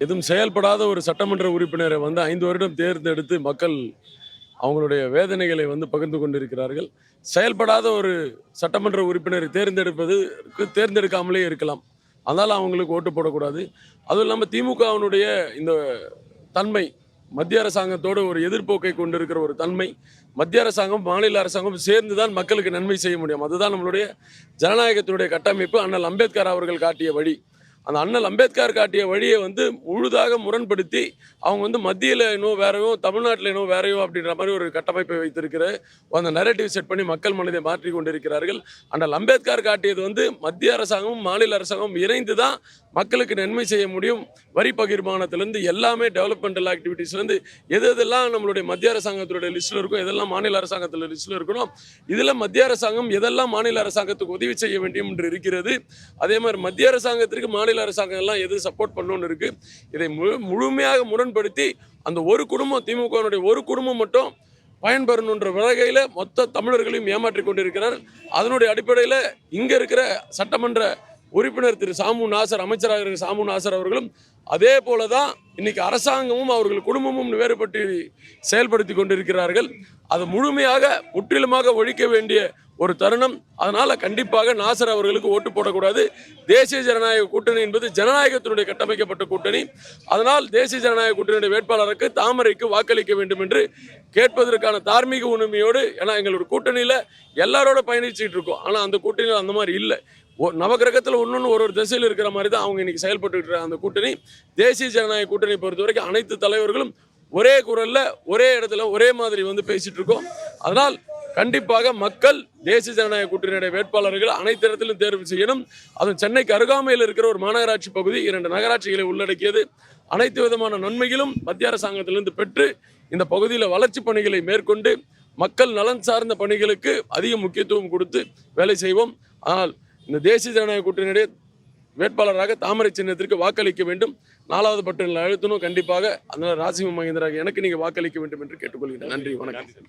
எதுவும் செயல்படாத ஒரு சட்டமன்ற உறுப்பினரை 5 வருடம் தேர்ந்தெடுத்து மக்கள் அவங்களுடைய வேதனைகளை பகிர்ந்து கொண்டிருக்கிறார்கள். செயல்படாத ஒரு சட்டமன்ற உறுப்பினரை தேர்ந்தெடுக்காமலே இருக்கலாம். அதனால அவங்களுக்கு ஓட்டு போடக்கூடாது. அதுவும் இல்லாமல் திமுகவினுடைய இந்த தன்மை, மத்திய அரசாங்கத்தோடு ஒரு எதிர்ப்போக்கை கொண்டிருக்கிற ஒரு தன்மை, மத்திய அரசாங்கம் மாநில அரசாங்கம் சேர்ந்துதான் மக்களுக்கு நன்மை செய்ய முடியும். அதுதான் நம்மளுடைய ஜனநாயகத்தினுடைய கட்டமைப்பு. அண்ணல் அம்பேத்கர் அவர்கள் காட்டிய வழி. அந்த அண்ணல் அம்பேத்கர் காட்டிய வழியை முழுதாக முரண்படுத்தி அவங்க மத்தியில் இன்னும் வேறையோ, தமிழ்நாட்டில் இன்னும் வேறையோ அப்படின்ற மாதிரி ஒரு கட்டமைப்பை வைத்திருக்கிற அந்த நரேட்டிவ் செட் பண்ணி மக்கள் மனதை மாற்றி கொண்டிருக்கிறார்கள். அண்ணல் அம்பேத்கர் காட்டியது மத்திய அரசாங்கமும் மாநில அரசாங்கமும் இணைந்து தான் மக்களுக்கு நன்மை செய்ய முடியும். வரி பகிர்மானத்திலேருந்து எல்லாமே டெவலப்மெண்டல் ஆக்டிவிட்டீஸ்லேருந்து எதெல்லாம் நம்மளுடைய மத்திய அரசாங்கத்துடைய லிஸ்ட்டில் இருக்கும், எதெல்லாம் மாநில அரசாங்கத்தில் லிஸ்ட்டில் இருக்கணும், இதில் மத்திய அரசாங்கம் எதெல்லாம் மாநில அரசாங்கத்துக்கு உதவி செய்ய வேண்டும் என்று இருக்கிறது. அதே மாதிரி மத்திய அரசாங்கத்திற்கு மாநில அரசாங்கம் எல்லாம் எது சப்போர்ட் பண்ணணும்னு இருக்கு. இதை முழுமையாக முரண்படுத்தி அந்த ஒரு குடும்பம், திமுகவினுடைய ஒரு குடும்பம் மட்டும் பயன்பெறணுன்ற வகையில் மொத்த தமிழர்களையும் ஏமாற்றி கொண்டிருக்கிறார். அதனுடைய அடிப்படையில் இங்கே இருக்கிற சட்டமன்ற உறுப்பினர் திரு சாமு நாசர், அமைச்சராக இருக்கிற சாமு நாசர் அவர்களும் அதே போல தான் இன்னைக்கு அரசாங்கமும் அவர்கள் குடும்பமும் வேறுபட்டு செயல்படுத்தி கொண்டிருக்கிறார்கள். அது முற்றிலுமாக ஒழிக்க வேண்டிய ஒரு தருணம். அதனால கண்டிப்பாக நாசர் அவர்களுக்கு ஓட்டு போடக்கூடாது. தேசிய ஜனநாயக கூட்டணி என்பது ஜனநாயகத்தினுடைய கட்டமைக்கப்பட்ட கூட்டணி. அதனால் தேசிய ஜனநாயக கூட்டணியுடைய வேட்பாளருக்கு தாமரைக்கு வாக்களிக்க வேண்டும் என்று கேட்பதற்கான தார்மீக உரிமையோடு, ஏன்னா எங்களுடைய கூட்டணியில் எல்லாரோட பயணிச்சுட்டு இருக்கோம். ஆனால் அந்த கூட்டணியில் அந்த மாதிரி இல்லை. நவகிரகத்தில் ஒன்று ஒரு திசையில் இருக்கிற மாதிரி தான் அவங்க இன்னைக்கு செயல்பட்டு இருக்கிற அந்த கூட்டணி. தேசிய ஜனநாயக கூட்டணி பொறுத்த வரைக்கும் அனைத்து தலைவர்களும் ஒரே குரல்ல ஒரே இடத்துல ஒரே மாதிரி பேசிட்டு இருக்கோம். அதனால் கண்டிப்பாக மக்கள் தேசிய ஜனநாயக கூட்டணியுடைய வேட்பாளர்கள் அனைத்து இடத்திலும் தேர்வு செய்யணும். அதுவும் சென்னைக்கு அருகாமையில் இருக்கிற ஒரு மாநகராட்சி பகுதி, 2 நகராட்சிகளை உள்ளடக்கியது. அனைத்து விதமான நன்மைகளும் மத்திய அரசாங்கத்திலிருந்து பெற்று இந்த பகுதியில் வளர்ச்சி பணிகளை மேற்கொண்டு மக்கள் நலன் சார்ந்த பணிகளுக்கு அதிக முக்கியத்துவம் கொடுத்து வேலை செய்வோம். ஆனால் இந்த தேசிய ஜனநாயக கூட்டணியுடைய வேட்பாளராக தாமரை சின்னத்திற்கு வாக்களிக்க வேண்டும். 4வது பட்டனில் அழுத்தணும் கண்டிப்பாக. அதனால் ராசிம மகேந்திராக எனக்கு நீங்கள் வாக்களிக்க வேண்டும் என்று கேட்டுக்கொள்கிறேன். நன்றி, வணக்கம்.